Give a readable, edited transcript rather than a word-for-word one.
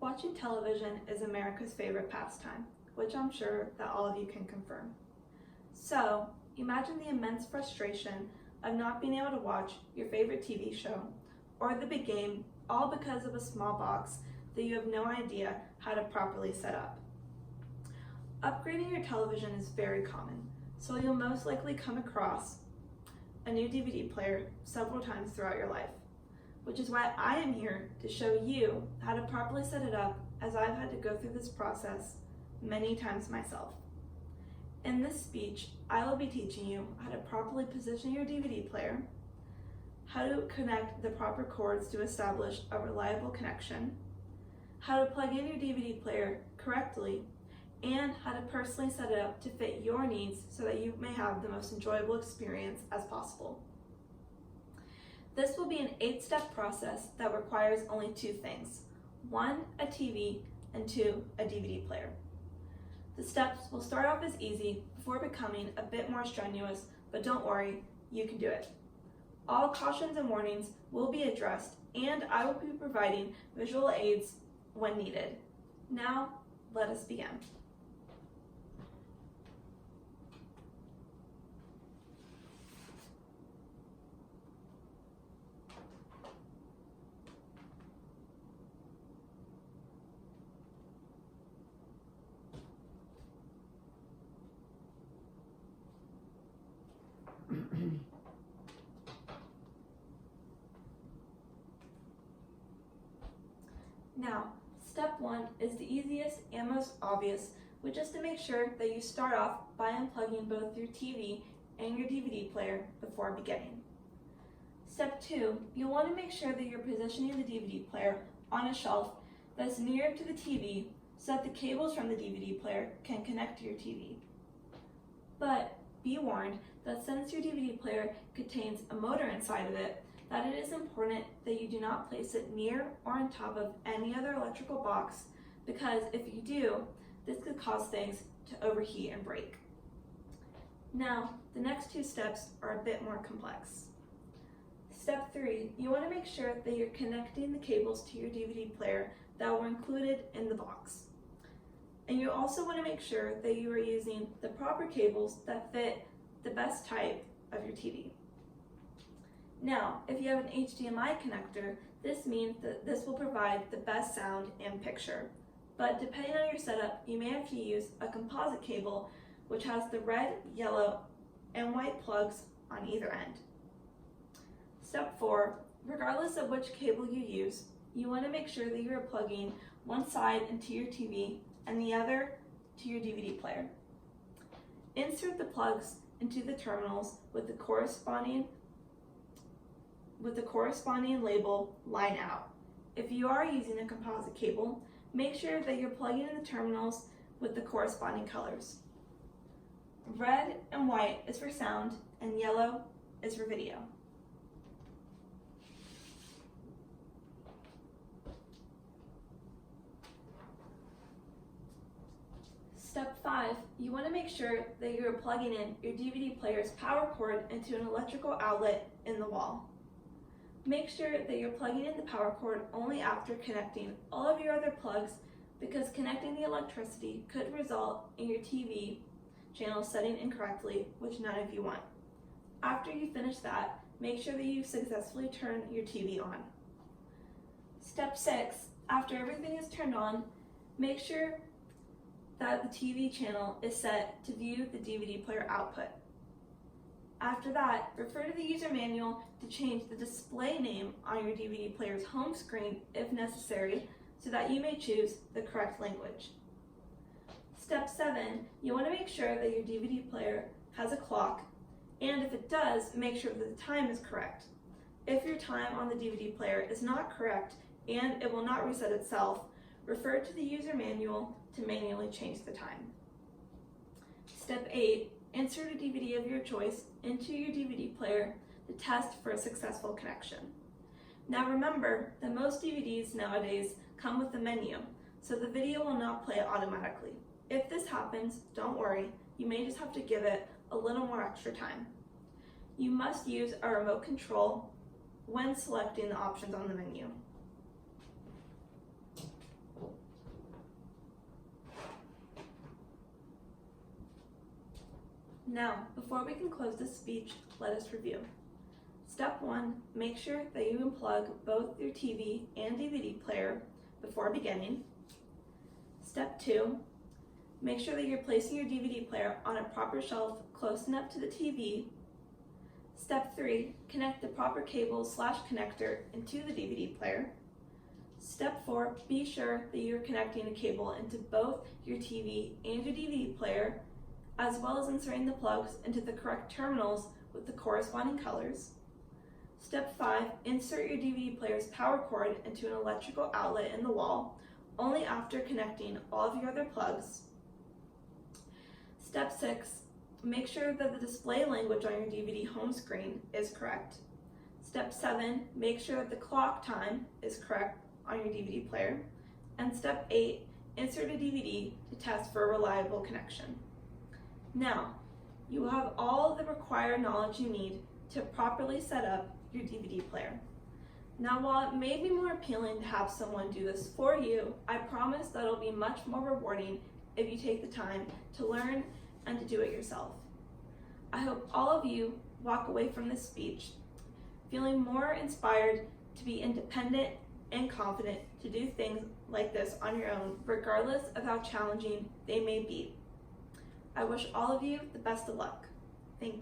Watching television is America's favorite pastime, which I'm sure that all of you can confirm. So, imagine the immense frustration of not being able to watch your favorite TV show or the big game, all because of a small box that you have no idea how to properly set up. Upgrading your television is very common, so you'll most likely come across a new DVD player several times throughout your life, which is why I am here to show you how to properly set it up, as I've had to go through this process many times myself. In this speech, I will be teaching you how to properly position your DVD player, how to connect the proper cords to establish a reliable connection, how to plug in your DVD player correctly, and how to personally set it up to fit your needs so that you may have the most enjoyable experience as possible. This will be an 8-step process that requires only 2 things. 1, a TV, and 2, a DVD player. The steps will start off as easy before becoming a bit more strenuous, but don't worry, you can do it. All cautions and warnings will be addressed, and I will be providing visual aids when needed. Now, let us begin. Now, step 1 is the easiest and most obvious, which is to make sure that you start off by unplugging both your TV and your DVD player before beginning. Step 2, you'll want to make sure that you're positioning the DVD player on a shelf that's near to the TV so that the cables from the DVD player can connect to your TV. But be warned that since your DVD player contains a motor inside of it, that it is important that you do not place it near or on top of any other electrical box, because if you do, this could cause things to overheat and break. Now, the next 2 steps are a bit more complex. Step 3, you want to make sure that you're connecting the cables to your DVD player that were included in the box. And you also want to make sure that you are using the proper cables that fit the best type of your TV. Now, if you have an HDMI connector, this means that this will provide the best sound and picture. But depending on your setup, you may have to use a composite cable, which has the red, yellow, and white plugs on either end. Step 4, regardless of which cable you use, you want to make sure that you are plugging one side into your TV and the other to your DVD player. Insert the plugs into the terminals with the corresponding label line out. If you are using a composite cable, make sure that you're plugging in the terminals with the corresponding colors. Red and white is for sound, and yellow is for video. Step 5, you want to make sure that you're plugging in your DVD player's power cord into an electrical outlet in the wall. Make sure that you're plugging in the power cord only after connecting all of your other plugs, because connecting the electricity could result in your TV channel setting incorrectly, which none of you want. After you finish that, make sure that you successfully turn your TV on. Step 6, after everything is turned on, make sure that the TV channel is set to view the DVD player output. After that, refer to the user manual to change the display name on your DVD player's home screen if necessary, so that you may choose the correct language. Step 7, you want to make sure that your DVD player has a clock, and if it does, make sure that the time is correct. If your time on the DVD player is not correct and it will not reset itself, refer to the user manual to manually change the time. Step 8, insert a DVD of your choice into your DVD player to test for a successful connection. Now remember that most DVDs nowadays come with a menu, so the video will not play automatically. If this happens, don't worry, you may just have to give it a little more extra time. You must use a remote control when selecting the options on the menu. Now, before we can close this speech, let us review. Step 1, make sure that you unplug both your TV and DVD player before beginning. Step 2, make sure that you're placing your DVD player on a proper shelf close enough to the TV. Step 3, connect the proper cable/connector into the DVD player. Step 4, be sure that you're connecting a cable into both your TV and your DVD player, as well as inserting the plugs into the correct terminals with the corresponding colors. Step 5, insert your DVD player's power cord into an electrical outlet in the wall, only after connecting all of your other plugs. Step 6, make sure that the display language on your DVD home screen is correct. Step 7, make sure that the clock time is correct on your DVD player. And step 8, insert a DVD to test for a reliable connection. Now, you will have all the required knowledge you need to properly set up your DVD player. Now, while it may be more appealing to have someone do this for you, I promise that it'll be much more rewarding if you take the time to learn and to do it yourself. I hope all of you walk away from this speech feeling more inspired to be independent and confident to do things like this on your own, regardless of how challenging they may be. I wish all of you the best of luck.